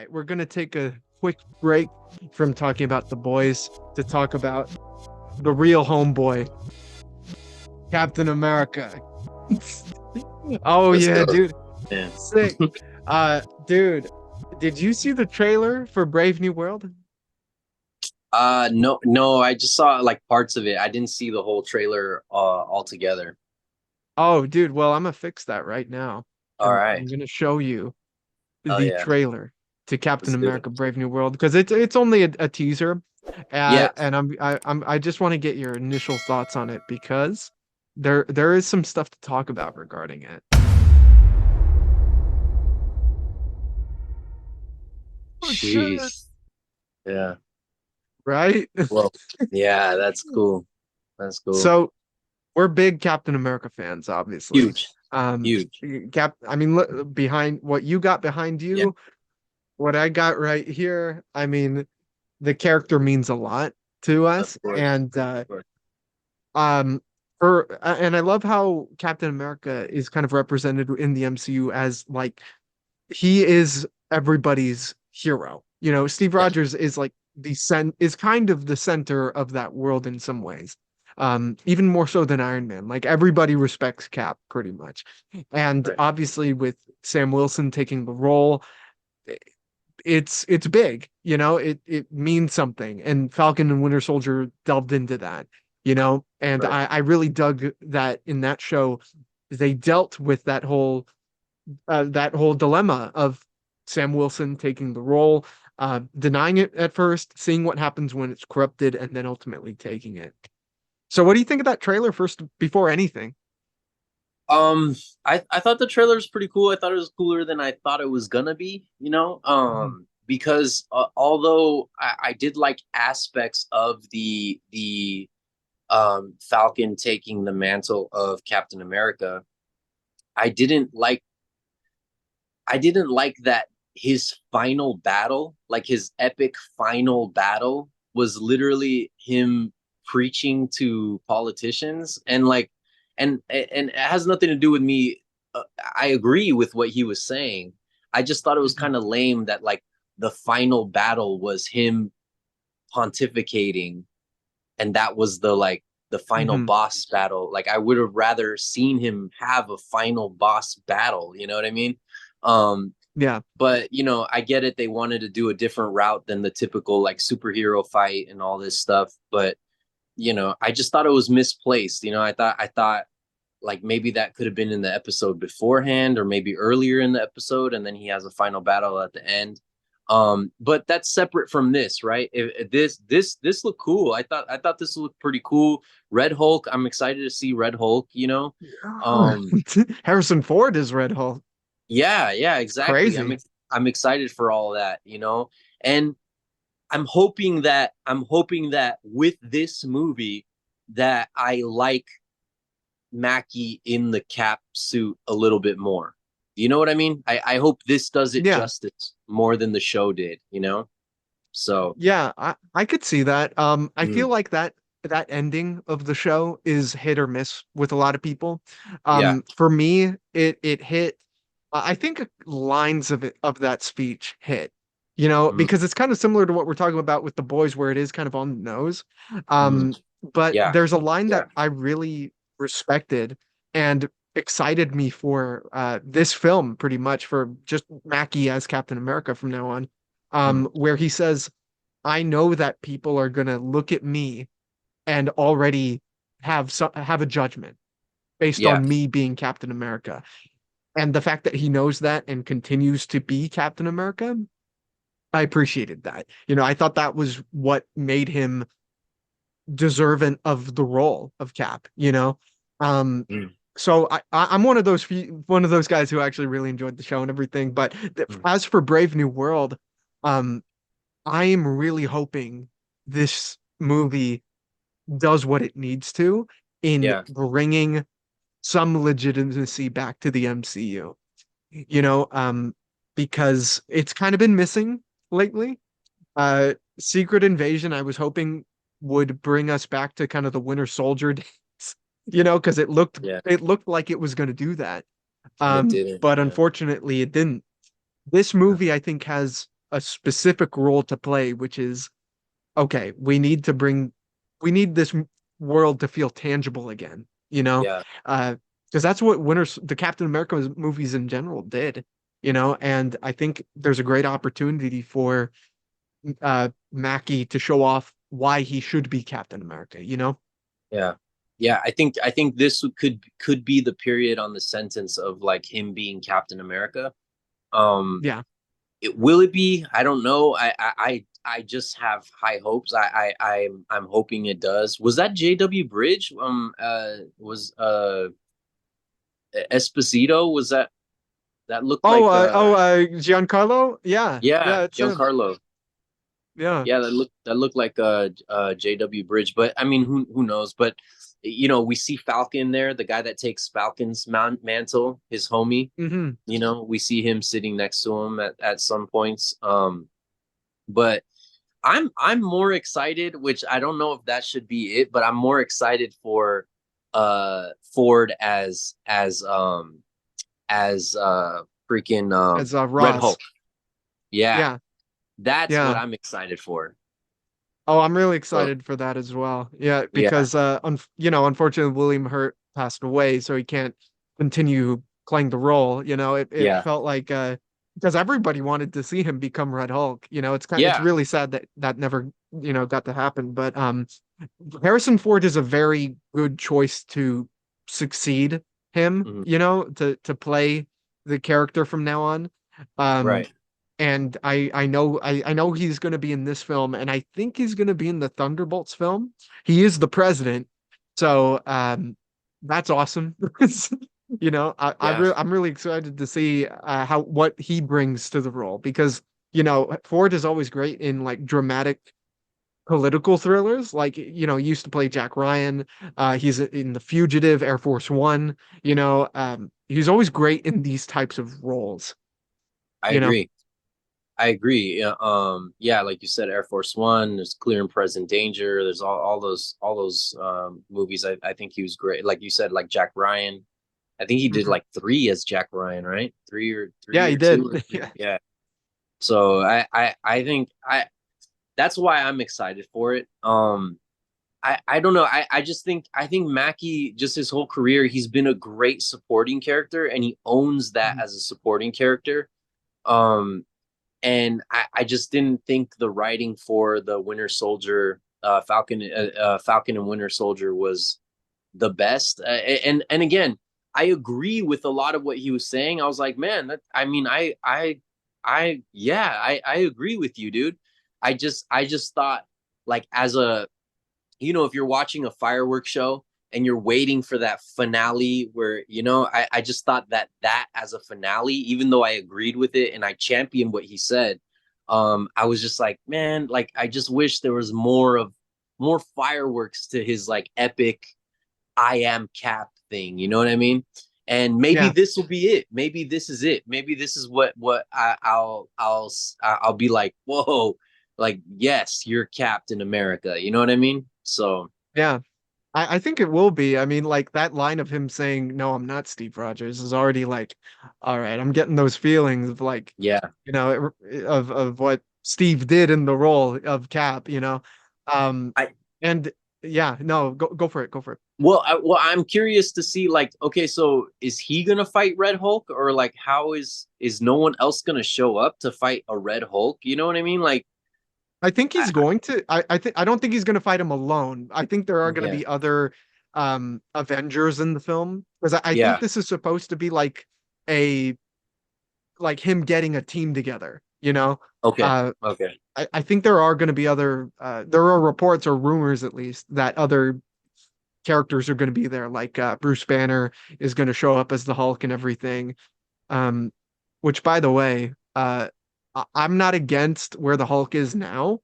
right, we're gonna take a quick break from talking about the boys to talk about the real homeboy, Captain America. Oh Let's yeah, go. dude. Yeah. Sick. Dude, did you see the trailer for Brave New World? No, I just saw like parts of it. I didn't see the whole trailer altogether. Oh, dude, well, I'm gonna fix that right now. All And I'm right. gonna show you Oh the yeah. trailer to Captain Let's do it. America Brave New World because it's only a teaser. Yeah. And I just want to get your initial thoughts on it because there is some stuff to talk about regarding it. Oh shit. Jeez. Yeah. Right? Well, yeah, that's cool. That's cool. So we're big Captain America fans, obviously. Huge. Um, Huge. I mean, look, behind what you got behind Yeah. you, what I got right here, I mean, the character means a lot to Of us, course. and Of course. um, and I love how Captain America is kind of represented in the MCU as like he is everybody's hero. You know, Steve Yeah. Rogers is like is kind of the center of that world in some ways. Even more so than Iron Man. Like everybody respects Cap pretty much. And Right. obviously with Sam Wilson taking the role, it's big, you know, it means something. And Falcon and Winter Soldier delved into that, you know, and Right. I really dug that in that show. They dealt with that whole dilemma of Sam Wilson taking the role, denying it at first, seeing what happens when it's corrupted, and then ultimately taking it. So, what do you think of that trailer first, before anything? Um, I thought the trailer was pretty cool. I thought it was cooler than I thought it was gonna be, Mhm. because although I did like aspects of the Falcon taking the mantle of Captain America, I didn't like I didn't like that his final battle, like his epic final battle, was literally him preaching to politicians and and it has nothing to do with me. I agree with what he was saying. I just thought it was Mhm. kind of lame that like the final battle was him pontificating and that was the final Mhm. boss battle. Like I would have rather seen him have a final boss battle, you know what I mean? Um Yeah. but I get it, they wanted to do a different route than the typical like superhero fight and all this stuff, but I just thought it was misplaced. I thought like maybe that could have been in the episode beforehand or maybe earlier in the episode and then he has a final battle at the end. But that's separate from this, right? If this looked cool. I thought this looked pretty cool. Red Hulk, I'm excited to see Red Hulk. Yeah. um Harrison Ford is Red Hulk. yeah, It's exactly. crazy. I'm excited for all that. And I'm hoping that with this movie that I like Mackie in the Cap suit a little bit more. You know what I mean? I hope this does it Yeah. justice more than the show did. So, Yeah, I could see that. I feel mm, like that ending of the show is hit or miss with a lot of people. yeah. For me, it hit. I think lines of that speech hit, you know, Mm, because it's kind of similar to what we're talking about with the boys, where it is kind of on the nose. mm, But yeah. there's a line Yeah. that I really respected and excited me for this film, pretty much for just Mackie as Captain America from now on. Mm, Where he says, I know that people are gonna look at me and already have a judgment based yeah. on me being Captain America. And the fact that he knows that and continues to be Captain America, I appreciated that. You know, I thought that was what made him deserving of the role of Cap, you know? Um, Mm, so I'm one of those guys who actually really enjoyed the show and everything. But mm, as for Brave New World, um, I am really hoping this movie does what it needs to in yeah. bringing some legitimacy back to the MCU. You know, because it's kind of been missing lately. Secret Invasion, I was hoping would bring us back to kind of the Winter Soldier days, you know, because Yeah. it looked like it was going to do that. And it didn't. But Yeah. unfortunately, it didn't. This movie, I think, has a specific role to play, which is okay, we need this world to feel tangible again, you know? Yeah. Because that's what the Captain America movies in general did, you know? And I think there's a great opportunity for Mackie to show off why he should be Captain America, you know? Yeah. Yeah, I think this could be the period on the sentence of like him being Captain America. Um Yeah. will it be? I don't know. I just have high hopes. I'm hoping it does. Was that J.W. Bridge? Was Esposito? Was that looked Oh, like Giancarlo? Yeah. yeah, Yeah, it's him. Giancarlo. Yeah. Yeah, that looked like J.W. Bridge, but I mean, who knows? But we see Falcon there, the guy that takes Falcon's mantle, his homie. Hmm. We see him sitting next to him at some points. But I'm more excited, which I don't know if that should be it, but I'm more excited for Ford as freaking As Red Hulk. Ross. Yeah, Yeah. that's what Yeah. I'm excited for. Oh, I'm really So excited for that as well. Yeah, yeah, because unfortunately William Hurt passed away, so he can't continue playing the role. It yeah, felt like because everybody wanted to see him become Red Hulk. It's yeah. really sad that that never, got to happen. But Harrison Ford is a very good choice to succeed him, Mhm. to play the character from now on. Um, Right. and I know he's going to be in this film, and I think he's going to be in the Thunderbolts film. He is the president, so that's awesome. Yeah. I'm really excited to see how what he brings to the role because Ford is always great in like dramatic political thrillers. Like he used to play Jack Ryan. He's in The Fugitive, Air Force One. He's always great in these types of roles. I You know, agree. I agree. Yeah, yeah, like you said, Air Force One, there's Clear and Present Danger, there's all those movies. I think he was great. Like you said, like Jack Ryan. I think he did Mhm. like three as Jack Ryan, right? Yeah, Three he or two did. or three. Yeah. Yeah. So I think that's why I'm excited for it. I don't know. I just think Mackie, just his whole career, he's been a great supporting character and he owns that Mhm. as a supporting character. Um and I just didn't think the writing for the Winter Soldier, Falcon and Winter Soldier was the best. And again, I agree with a lot of what he was saying. I was like, man, I mean, yeah, I agree with you, dude. I just thought like as a if you're watching a fireworks show and you're waiting for that finale where I just thought that as a finale, even though I agreed with it and I championed what he said, I was just like, man, like I just wish there was more fireworks to his like epic I am Cap thing, you know what I mean? And maybe Yeah. this will be it. Maybe this is it. Maybe this is what I'll be like, whoa, like yes, you're Captain America. You know what I mean? So Yeah. I think it will be. I mean, like that line of him saying, "No, I'm not Steve Rogers," is already like, all right, I'm getting those feelings of like, yeah, of what Steve did in the role of Cap. Um, I and yeah, no, go for it, go for it. I'm curious to see like, okay, so is he gonna fight Red Hulk or like how is no one else gonna show up to fight a Red Hulk? You know what I mean? Like, I think he's I going to. I don't think he's going to fight him alone. I think there are going to yeah, be other Avengers in the film because I think yeah, this is supposed to be a like him getting a team together. okay, Uh, okay, I think there are going to be there are reports or rumors at least that other characters are going to be there, like Bruce Banner is going to show up as the Hulk and everything. Um, which by the way, I'm not against where the Hulk is now,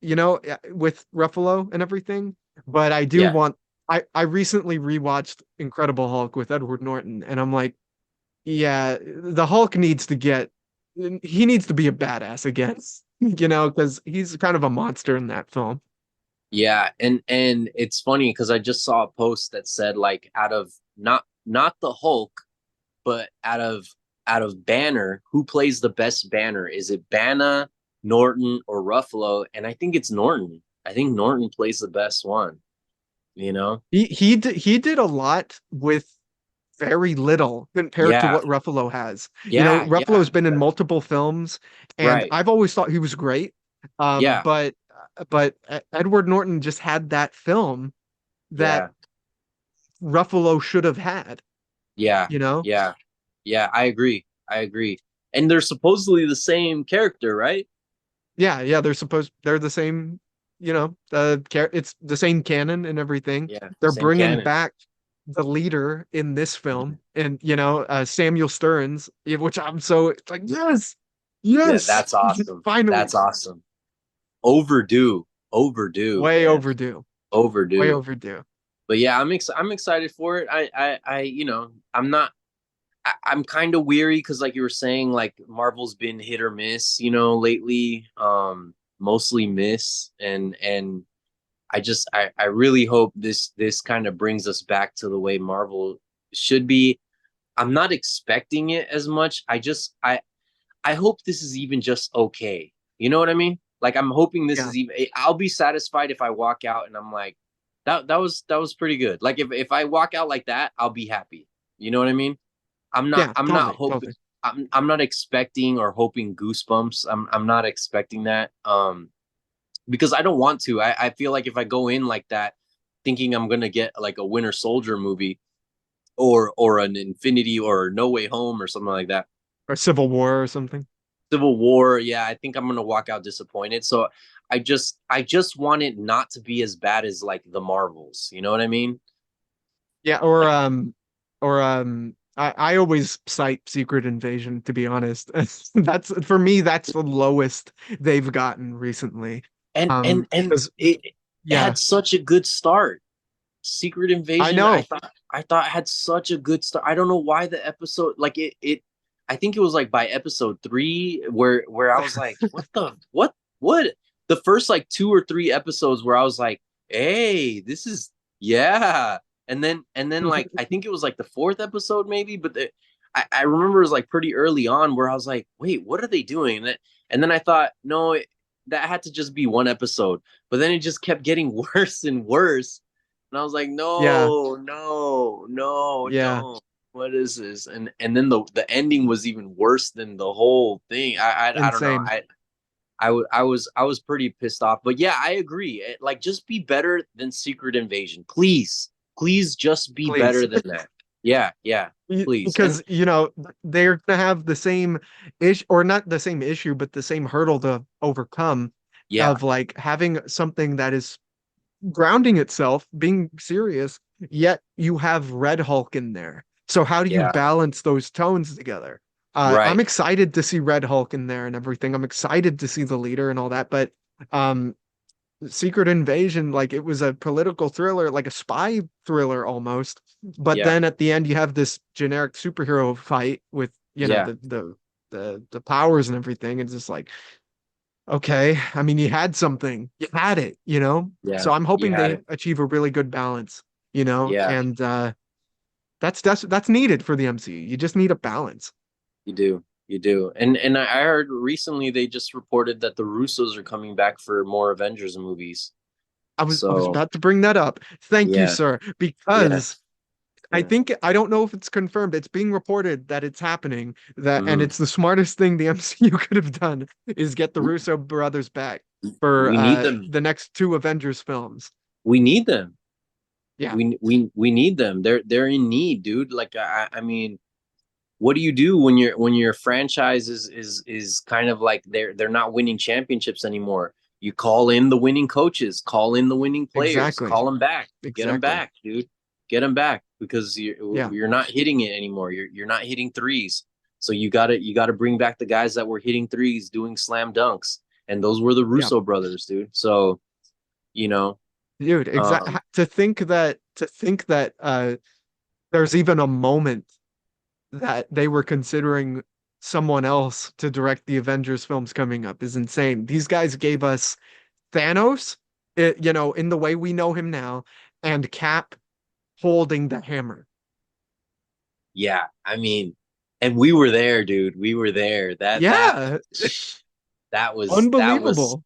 with Ruffalo and everything, but I do yeah. want. I recently rewatched Incredible Hulk with Edward Norton, and I'm like, yeah, the Hulk needs to get he needs to be a badass again, because he's kind of a monster in that film. Yeah, and it's funny because I just saw a post that said like out of not the Hulk, but out of Banner, who plays the best Banner? Is it Banner? Norton or Ruffalo, and I think it's Norton. I think Norton plays the best one, you know? He did a lot with very little compared to Yeah, what Ruffalo has. yeah, Ruffalo's been in multiple films, and right. I've always thought he was great. Yeah, But Edward Norton just had that film that yeah, Ruffalo should have had, yeah, you know? yeah, yeah. I agree. I agree. And they're supposedly the same character, right? Yeah, yeah, they're the same, it's the same canon and everything. Yeah, They're same bringing canon. back the leader in this Mhm. film, and Samuel Stearns, which I'm so it's like, yes, Yeah, yes, that's awesome. finally. That's awesome. Overdue. Overdue, Way man. overdue. Way Overdue. overdue. But yeah, I'm excited for it. I'm not. I'm kind of weary because, like you were saying, like Marvel's been hit or miss, lately. Mostly miss, and I really hope this kind of brings us back to the way Marvel should be. I'm not expecting it as much. I hope this is even just okay. You know what I mean? Like I'm hoping this Yeah, is even. I'll be satisfied if I walk out and I'm like, that was pretty good. Like if I walk out like that, I'll be happy. You know what I mean? yeah, I'm not totally, hoping. totally. I'm not expecting or hoping goosebumps. I'm not expecting that. Because I don't want to. I feel like if I go in like that, thinking I'm gonna get like a Winter Soldier movie or an Infinity or No Way Home or something like that, Or Civil War or something. Civil War, yeah, I think I'm gonna walk out disappointed. So I just want it not to be as bad as like the Marvels. You know what I mean? Yeah, Like I always cite Secret Invasion, to be honest. That's for me, that's the lowest they've gotten recently. and Because it yeah, had such a good start. Secret I Invasion, know. I thought it had such a good start. I don't know why the episode like it I think it was like by episode 3 where I was like, what? The first like 2 or 3 episodes where I was like, hey, this is yeah. And then like I think it was like the fourth episode maybe, but I remember it was like pretty early on where I was like, wait, what are they doing? And then I thought, no, that had to just be one episode. But then it just kept getting worse and worse. And I was like, Yeah, no, no, no, yeah, don't. What is this? And then the ending was even worse than the whole thing. I don't know. insane. I was pretty pissed off. But yeah, I agree. Like just be better than Secret Invasion. Please. Please just be Please. better than that. Yeah, yeah. Please. And Because they're gonna have the same issue, or not the same issue, but the same hurdle to overcome yeah, of like having something that is grounding itself, being serious, yet you have Red Hulk in there. So how do you yeah. balance those tones together? I'm Right. excited to see Red Hulk in there and everything. I'm excited to see the leader and all that, but um Secret Invasion, like it was a political thriller, like a spy thriller almost. But Yeah. then at the end you have this generic superhero fight with, Yeah. the powers and everything. It's just like, okay, I mean, you had something, you had it, Yeah. So I'm You hoping had they it. achieve a really good balance, Yeah, and that's needed for the MCU. You just need a balance. you do. You do. And I heard recently they just reported that the Russos are coming back for more Avengers movies. I was So about to bring that up. Thank you, yeah, sir, yeah, because yeah. I don't know if it's confirmed. It's being reported that it's happening, and Hmm. it's the smartest thing the MCU could have done is get the Russo brothers back for We need them. the next two Avengers films. We need them. Yeah, We need them. They're in need, dude. Like I mean, what do you do when your franchise is kind of like they're not winning championships anymore? You call in the winning coaches, call in the winning players, exactly. call them back, get them Exactly. back, dude, get them back because Yeah. you're not hitting it anymore. You're not hitting threes, so you gotta bring back the guys that were hitting threes, doing slam dunks, and those were the Yeah. Russo brothers, dude. So you know, Dude, exactly. um, To think that there's even a moment that they were considering someone else to direct the Avengers films coming up is insane. These guys gave us Thanos, in the way we know him now, and Cap holding the hammer. yeah, I mean, and we were there, dude. We were there. That Yeah. that was Unbelievable.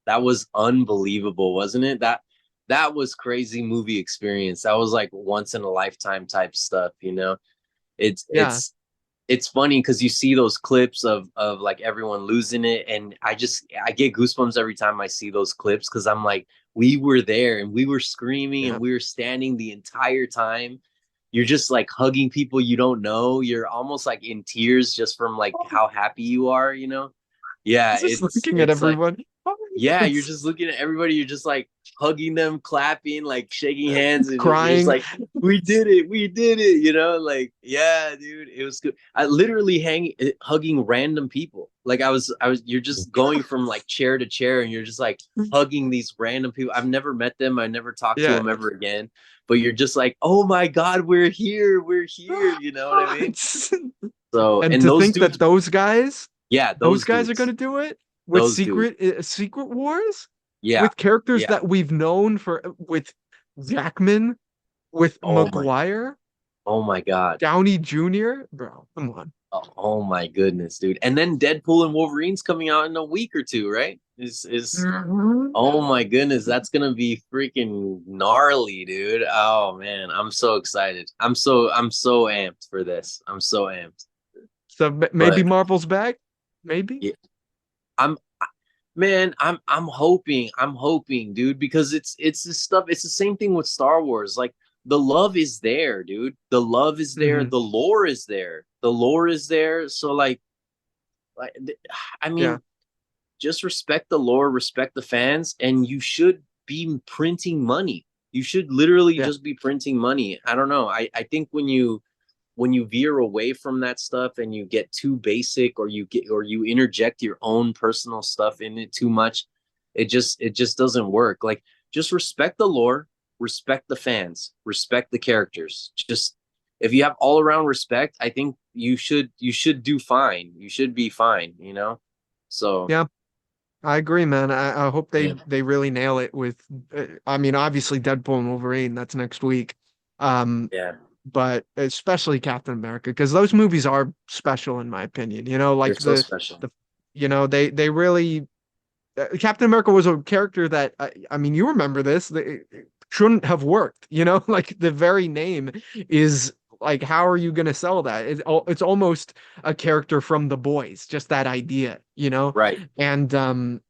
that was unbelievable, wasn't it? That was crazy movie experience. That was like once in a lifetime type stuff, you know? It's Yeah. it's it's funny because you see those clips of like everyone losing it, and I get goosebumps every time I see those clips because I'm like, we were there and we were screaming Yeah. and we were standing the entire time. You're just like hugging people you don't know. You're almost like in tears just from like how happy you are, you know? Yeah, Just looking at it's like everyone. yeah, you're It's just looking at everybody. You're just like hugging them, clapping, like shaking hands, and you're just crying. like, "We did it, we did it!" You know, like, yeah, dude, it was good. I literally hugging random people. Like you're just going from like chair to chair, and you're just like hugging these random people. I've never met them. I never talked to Yeah. them ever again. But you're just like, "Oh my God, we're here." You know what I mean? So, And and to those think dudes, that yeah, those guys are going to do it with those dudes, Secret Wars yeah, with characters yeah. that we've known for with Jackman, with Oh my, Maguire, oh my God. Downey Jr. Bro, come on. Oh my goodness, dude. And then Deadpool and Wolverine's coming out in a week or two, right? Is Mhm. oh my goodness, that's gonna be freaking gnarly, dude. Oh man, I'm so excited. I'm so amped for this. I'm so amped. So maybe But Marvel's back. Maybe. yeah, I'm man, I'm hoping, dude, because it's this stuff, it's the same thing with Star Wars. Like the love is there, dude. The love is there, Hmm. the lore is there. The lore is there. So like I Yeah. mean, just respect the lore, respect the fans, and you should be printing money. You should literally Yeah. just be printing money. I don't know. I think when you veer away from that stuff and you get too basic, or you interject your own personal stuff in it too much, it just doesn't work. Like just respect the lore, respect the fans, respect the characters. Just if you have all around respect, I think you should do fine. You should be fine, you know? So Yeah. I agree, man. I hope yeah. they really nail it with. I mean, obviously Deadpool and Wolverine. That's next week. Um, Yeah, but especially Captain America because those movies are special in my opinion. You know, they're like so special. the they really Captain America was a character that I mean, you remember this, it shouldn't have worked, you know? Like the very name is like how are you going to sell that? It's almost a character from The Boys, just that idea, you know? Right. And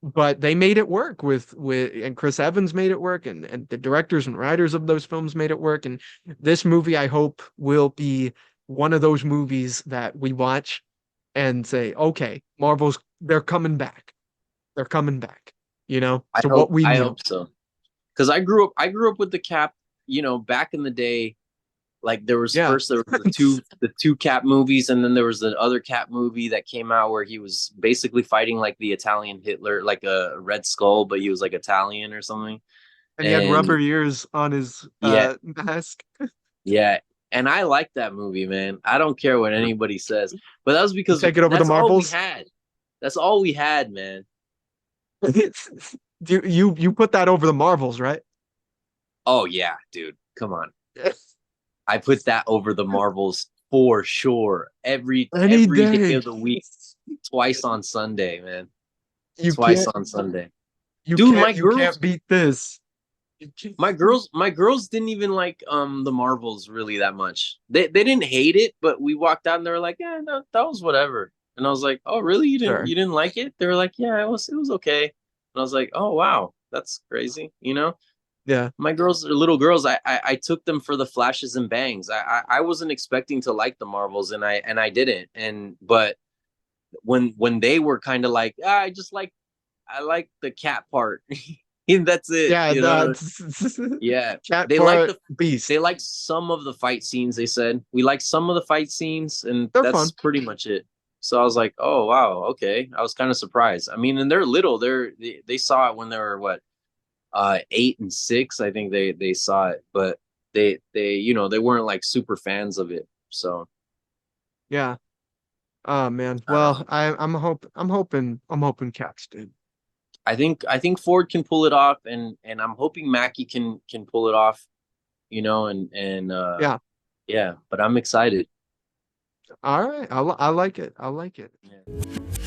but they made it work with and Chris Evans made it work and the directors and writers of those films made it work and this movie I hope will be one of those movies that we watch and say, okay, Marvel's they're coming back. They're coming back, you know, I to what hope we I knew. hope so. Because I grew up with the Cap, back in the day. Like Yeah. there was the two Cap movies, and then there was the other Cap movie that came out where he was basically fighting like the Italian Hitler, like a Red Skull, but he was like Italian or something. And he had And rubber ears on his yeah, mask. yeah. And I like that movie, man. I don't care what anybody says. But that was You because take it over the that's all we Marvels. had. That's all we had, man. You put that over the Marvels, right? Oh yeah, dude. Come on. I put that over the Marvels for sure. Every Any every day day. of the week, twice on Sunday, man. You Twice can't on Sunday. you Dude, can't my you can't girls beat this. You can't. my girls didn't even like the Marvels really that much. They didn't hate it, but we walked out and they were like, "Yeah, no, that was whatever." And I was like, "Oh, really? You didn't Sure. you didn't like it?" They were like, "Yeah, it was okay." And I was like, "Oh, wow. That's crazy." Yeah. My girls are little girls. I took them for the flashes and bangs. I wasn't expecting to like the Marvels, and I didn't. And but when they were kind of like, I like the cat part, and that's it. Yeah, that's Yeah, cat they like part the they beast. like some of the fight scenes. They said we like some of the fight scenes, and They're that's fun. pretty much it. So I was like, oh wow, okay. I was kind of surprised. I mean, and they're little. They saw it when they were what 8 and 6. I think they saw it, but they weren't like super fans of it. So Yeah. Oh man. I don't Well, know. I'm hoping cats, dude. I think Ford can pull it off, and I'm hoping Mackie can pull it off. And Yeah. yeah, but I'm excited. All right. I like it. I like it. Yeah.